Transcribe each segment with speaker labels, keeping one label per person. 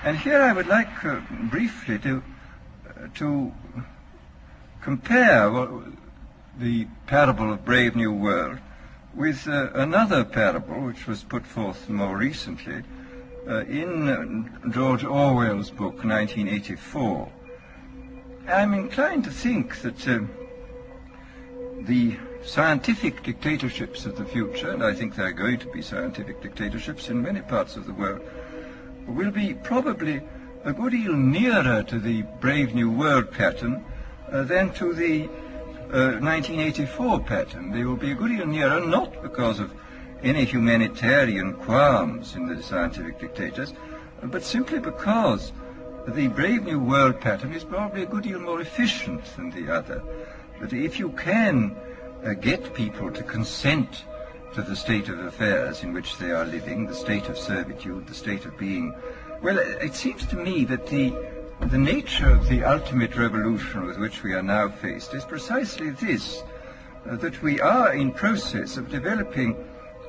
Speaker 1: And here I would like briefly to compare the parable of Brave New World with another parable which was put forth more recently in George Orwell's book, 1984. I'm inclined to think that the scientific dictatorships of the future, and I think there are going to be scientific dictatorships in many parts of the world, will be probably a good deal nearer to the Brave New World pattern than to the 1984 pattern. They will be a good deal nearer, not because of any humanitarian qualms in the scientific dictators, but simply because the Brave New World pattern is probably a good deal more efficient than the other. But if you can get people to consent to the state of affairs in which they are living, the state of servitude, the state of being, well, it seems to me that the nature of the ultimate revolution with which we are now faced is precisely this, that we are in process of developing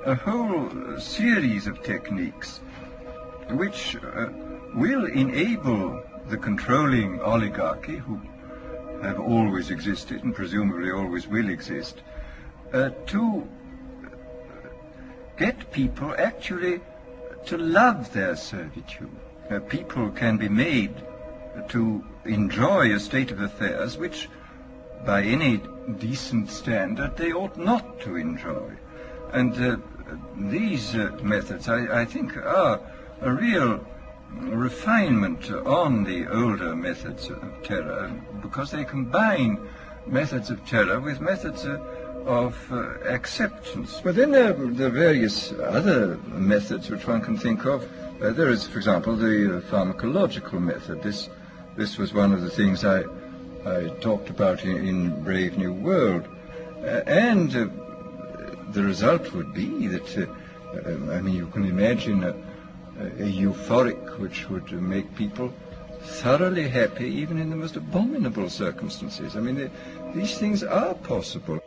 Speaker 1: a whole series of techniques which will enable the controlling oligarchy, who have always existed and presumably always will exist, to get people actually to love their servitude. People can be made to enjoy a state of affairs which, by any decent standard, they ought not to enjoy. And these methods, I think, are a real refinement on the older methods of terror, because they combine methods of terror with methods of acceptance. But then there are various other methods which one can think of. There is, for example, the pharmacological method. This was one of the things I talked about in Brave New World. And the result would be that, I mean, you can imagine a euphoric which would make people thoroughly happy even in the most abominable circumstances. I mean, these things are possible.